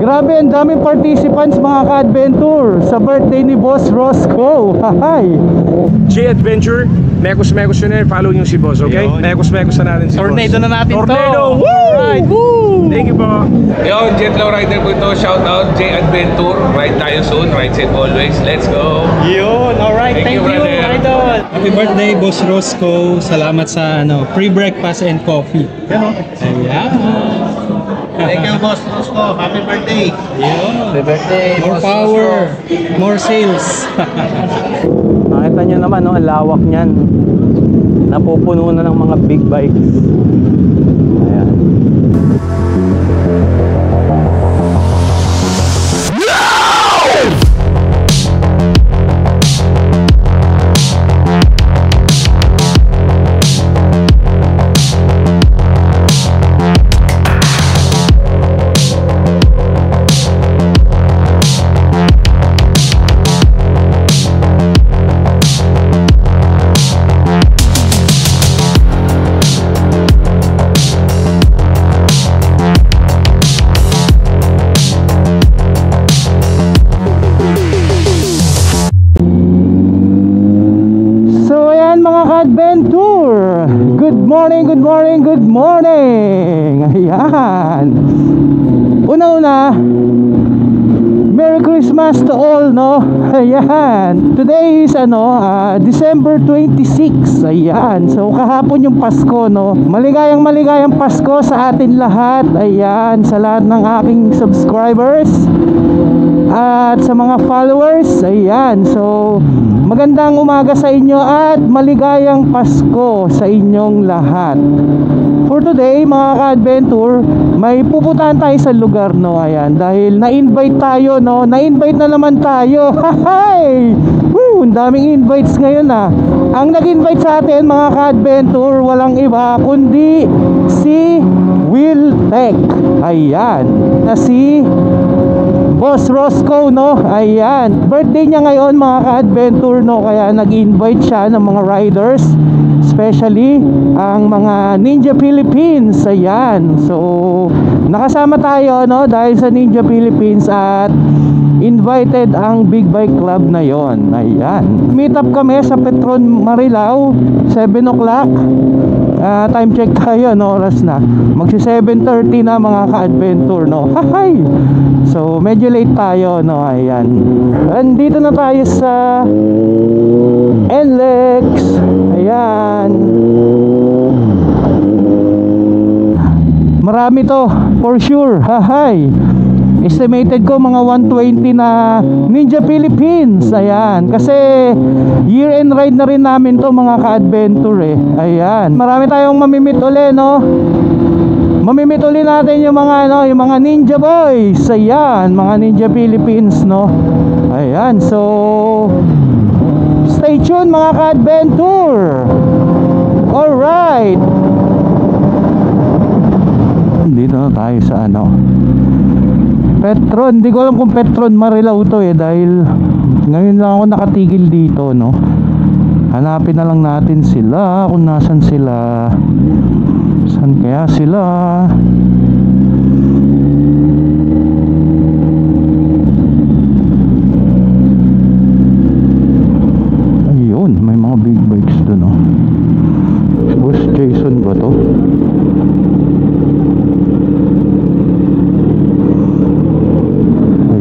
Grabe, ang daming participants mga ka-adventure sa birthday ni Boss Roscoe. Hi! J-Adventure, mekos-mekos yun eh. Follow nyo si Boss, okay? Mekos-mekos na natin si Tornado Boss. na natin Tornado! to! Woo! Alright! Woo! Thank you po. Yo, Jet Low Rider po ito. Shout out J-Adventure. Ride tayo soon. Ride safe always. Let's go. Yun! Alright, thank you, brother. Idol! Happy birthday, Boss Roscoe. Salamat sa free breakfast and coffee. Ayan! Thank you, Boss Roscoe. Happy birthday. Yun! Happy birthday, More Boss power, more sales. Nakita nyo naman, no, ang lawak niyan. Napupuno na ng mga big bikes. Ayan. Adventure. Good morning, good morning, good morning. Ayan. Una-una, Merry Christmas to all, no? Ayan. Today is December 26. Ayan. So kahapon yung Pasko, no? Maligayang Pasko sa atin lahat. Ayan, sa lahat ng aking subscribers at sa mga followers. Ayan. So magandang umaga sa inyo at maligayang Pasko sa inyong lahat. For today, mga ka-adventure, may pupuntahan tayo sa lugar, no? Ayan, dahil na-invite tayo, no? Na-invite na naman tayo. Hi! Woo! Ang daming invites ngayon, ah. Ang nag-invite sa atin, mga ka-adventure, walang iba kundi si Will Tech. Ayan, na si Boss Roscoe, no? Ayan, birthday niya ngayon, mga ka-adventure, no? Kaya nag-invite siya ng mga riders, especially ang mga Ninja Philippines. Ayan, so nakasama tayo, no? Dahil sa Ninja Philippines at invited ang Big Bike Club na yon. Ayan, meet up kami sa Petron Marilao, 7 o'clock. Time check tayo, no? Oras na magsi 7:30 na, mga ka-adventure, no? Hi! So medyo late tayo, no? Ayan, andito na tayo sa NLEX. Ayan, marami to for sure. Hi! Estimated ko mga 120 na Ninja Philippines. Ayan, kasi year-end ride na rin namin to, mga ka-adventure, eh. Ayan, marami tayong mamimit uli, no? Mamimit uli natin yung mga yung mga Ninja Boys. Ayan, mga Ninja Philippines, no? Ayan, so stay tuned, mga ka-adventure. Alright, dito na tayo sa Petron. Hindi ko alam kung Petron Marilao to, eh, dahil ngayon lang ako nakatigil dito, no? Hanapin na lang natin sila, kung nasan sila. Saan kaya sila? Ayun, may mga big bikes doon, no? Boss Jason ba to?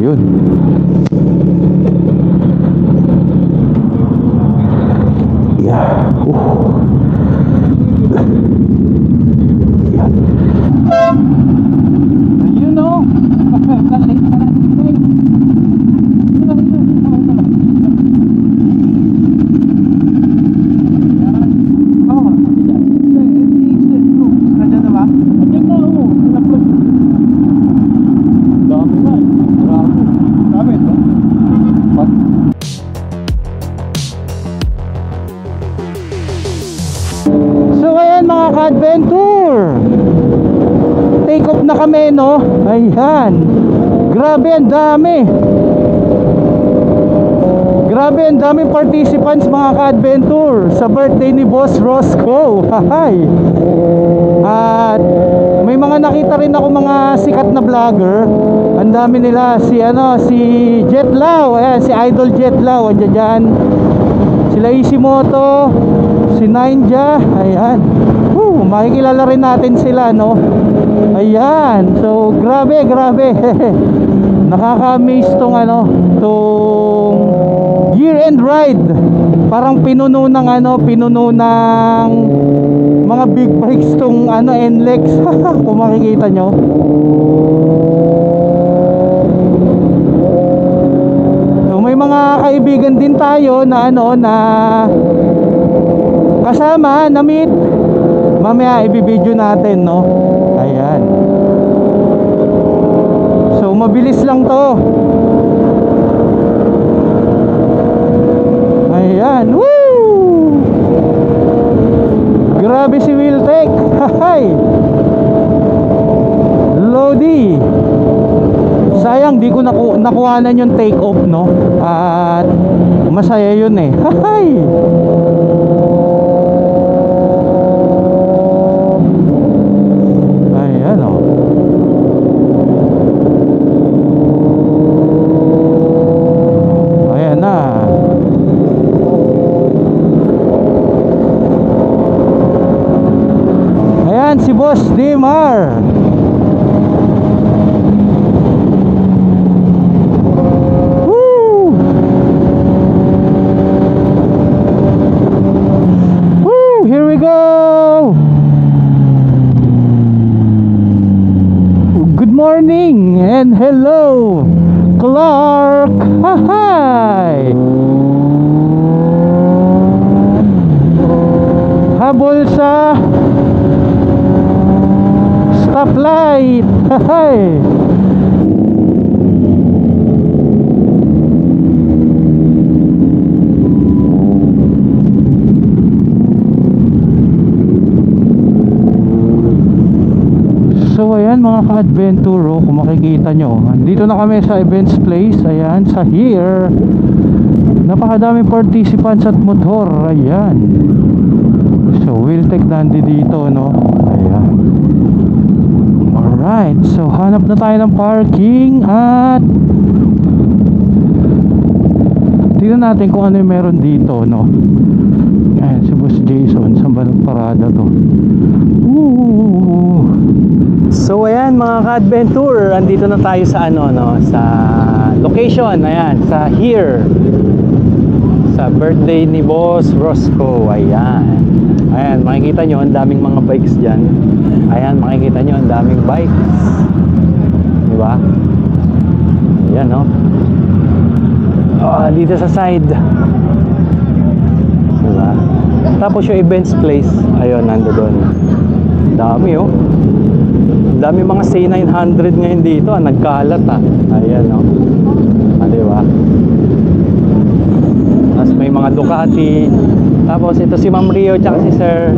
Ayun. Yeah. Ayun, no? So ayan, mga ka-adventure, take off na kami, no? Ayan, grabe, ang dami. Grabe, ang daming participants mga ka-adventure sa birthday ni Boss Roscoe. Hi. At may mga nakita rin ako mga sikat na vlogger. Ang dami nila, si Jetlaw, ayan, si Idol Jetlaw, andyan dyan. Sila Ishimoto, si Ninja, ayan. Makikilala rin natin sila, no? Ayan, so grabe. Nakaka-amaze tong year-end ride. Parang pinuno ng mga big bikes tong NLEX. Kung makikita nyo. So may mga kaibigan din tayo na kasama na meet. Mamaya i-video natin, no? Ayan. So mabilis lang to. Ayan. Woo! Grabe si Wiltec. Hi. Lodi. Sayang di ko nakuhanan yung take off, no? At masaya yun eh. Hi. Si Boss Dimar. Woo! Woo! Here we go. Good morning and hello, Clark. Hi. Habol sa stoplight. Hey. So ayan mga ka-adventure, kung makikita nyo, dito na kami sa events place. Ayan, sa here. Napakadaming participants at motor. Ayan. So Wiltec nandito dito, no? Ayan. Alright, so hanap na tayo ng parking at tignan natin kung ano yung meron dito, no? Ayan, si Boss Jason, saan ba nagparada to? Ooh. So ayan mga ka-adventure, andito na tayo sa sa location, ayan, sa here, sa birthday ni Boss Roscoe. Ayan. Ayan, makikita nyo ang daming mga bikes dyan. Ayan, makikita nyo ang daming bikes. Diba? Ayan, no? Dito sa side. Diba? Tapos yung events place, ayun, nando doon. Dami, oh. Dami mga C900 ngayon dito, nagkalat, Ayan, no? Diba? Tapos may mga Ducati. Tapos ito si Ma'am Rio tsaka si Sir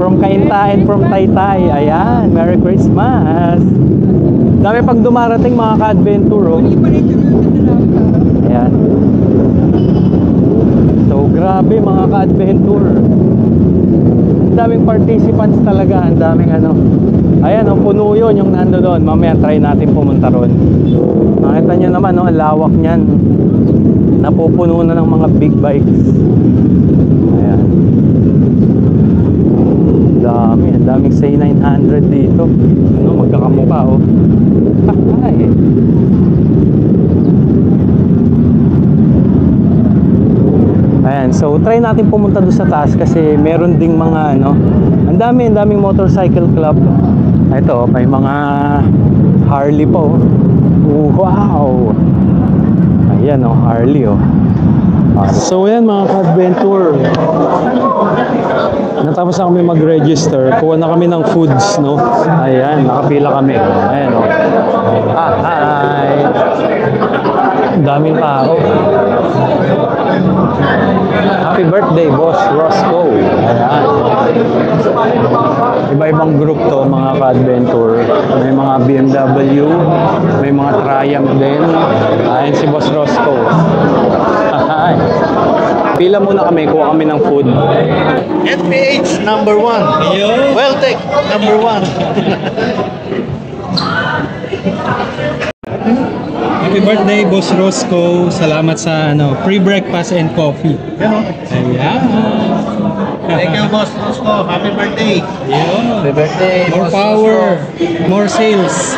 from Cainta and from Taytay. Ayan, Merry Christmas. Dami pag dumarating mga ka-adventure, oh. Ayan. So grabe mga ka-adventure. Ang daming participants talaga. Ang daming Ayan, oh, puno yun yung nando doon. Mamaya try natin pumunta ron. Makita nyo naman, oh, ang lawak nyan. Napupuno na ng mga big bikes. Ayan. Ang daming say 900 dito. Magkakamukha, oh. Ay. Ayan, so try natin pumunta doon sa taas kasi meron ding mga ang daming motorcycle club. Ito, may mga Harley po. Wow. Ayan, oh, Harley, oh. So ayan mga ka-adventure, natapos na kami mag-register. Kuha na kami ng foods, no? Ayan, nakapila kami. Ayan, oh. Hi! Daming tao. Happy birthday, Boss Roscoe. Ayan. Iba-ibang group to mga ka-adventure. May mga BMW, may mga Triumph din. Ayan si Boss Roscoe. Hi! Alright. Pila muna kami, kuha kami ng food. NPH number 1. Well-tech number 1. Happy birthday, Boss Roscoe. Salamat sa free breakfast and coffee. Ayan. Thank you, Boss Roscoe. Happy birthday. Happy birthday, more power, more sales.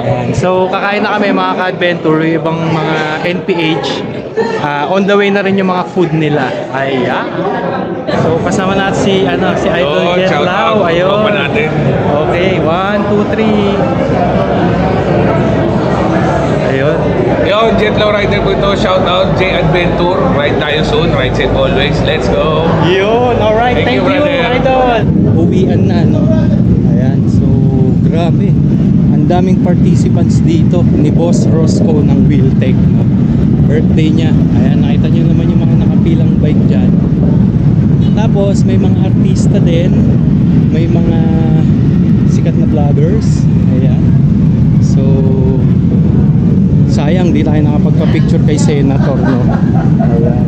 Ayan. So, kakain na kami mga ka-adventure, ibang mga NPH. On the way na rin yung mga food nila. Ayan. So, kasama natin si Idol Jet Lau. Ayun. Okay, 1, 2, 3. Ayun. Yo, Jet Lau Rider po ito. Shout out, J Adventure. Ride tayo soon. Ride safe always. Let's go. Yun. Alright. Thank you, brother. Idol. Uwian na, no? Ayan. So, grabe. Ang daming participants dito ni Boss Roscoe ng Wheeltech, no? Birthday niya. Ayan, nakita niyo naman yung mga nakapilang bike dyan. Tapos, may mga artista din. May mga sikat na vloggers. Ayan. So, sayang di tayo nakapagpa-picture kay Senator, no? Ayan.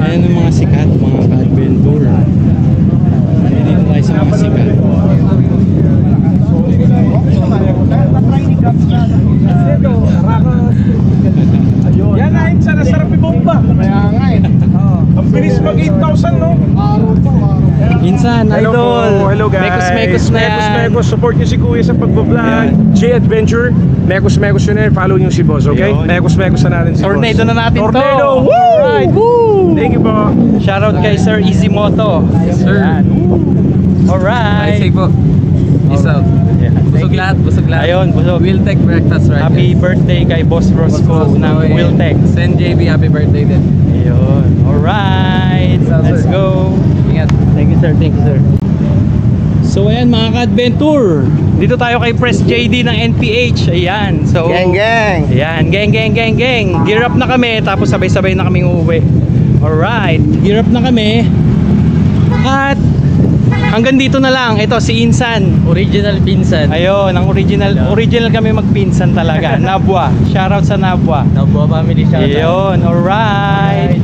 Ayan ang mga sikat, mga ka-adventure. Dito tayo sa mga sikat. Yan na, sa nasarap yung bomba. Ang bilis mag 8,000, no? Insan, Hello Idol. po. Hello guys. Mekos na yan. Mekos. Support nyo si Kuya sa pag-vlog. J Adventure. Mekos yun eh. Follow nyo si Boss, okay? Mekos na natin si Boss. Tornado na natin to. Tornado. Woo! Alright. Woo! Thank you po. Shoutout kay Sir Easy Moto. Sir. Alright. Say po. Peace out. Busog lahat, busog lahat. Ayun, busog. Wheeltech breakfast right. Happy birthday kay Boss Roscoe ng Wheeltech. Send JB happy birthday din. Ayun. Alright. Let's go. Ingat. Thank you, sir. Thank you, sir. So ayan mga ka-adventure, dito tayo kay Press JD ng NPH. Ayan. So Gang. ayan, gang. Gear up na kami, tapos sabay-sabay na kaming uuwi. Alright, gear up na kami. At hanggang dito na lang. Ito si Insan, Original pinsan. ayun, ang original kami magpinsan talaga. Nabwa, shoutout sa Nabwa. Nabuha family shoutout. Ayun, alright.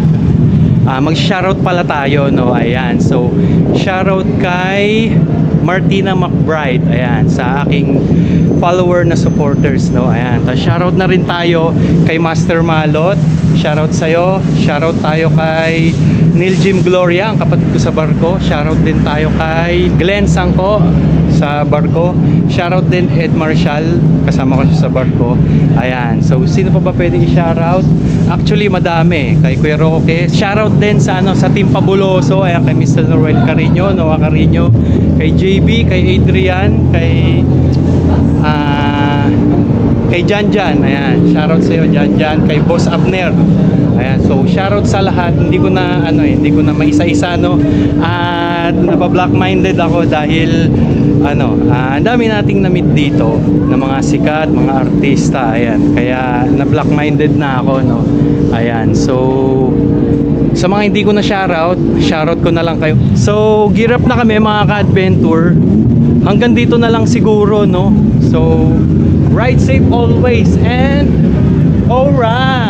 Mag-shoutout pala tayo, no? Ayan, so shoutout kay Martina McBride, ayan, sa aking follower na supporters, no? Ayan, tapos shoutout na rin tayo kay Master Malot, shoutout sa'yo, shoutout tayo kay Neil Jim Gloria, ang kapatid ko sa barko, shoutout din tayo kay Glenn Sangko sa barko, shoutout din Ed Marshall, kasama ko siya sa barko. Ayan, so sino pa ba pwede i-shoutout? Actually madami, kay Kuya Roque, shoutout din sa sa Team Fabuloso, ayan, kay Mr. Noel Carino, Noah Carino, kay JB, kay Adrian, kay Janjan, ayan, shoutout sa iyo Janjan, kay Boss Abner. Ayan, so shoutout sa lahat. Hindi ko na hindi ko na maisa-isa, no. At napa-black-minded ako dahil ang dami nating na-meet dito na mga sikat, mga artista, ayan. Kaya na-black-minded na ako, no. Ayan, so sa mga hindi ko na shoutout ko na lang kayo. So gear up na kami mga ka-adventure. Hanggang dito na lang siguro, no. So ride safe always and alright.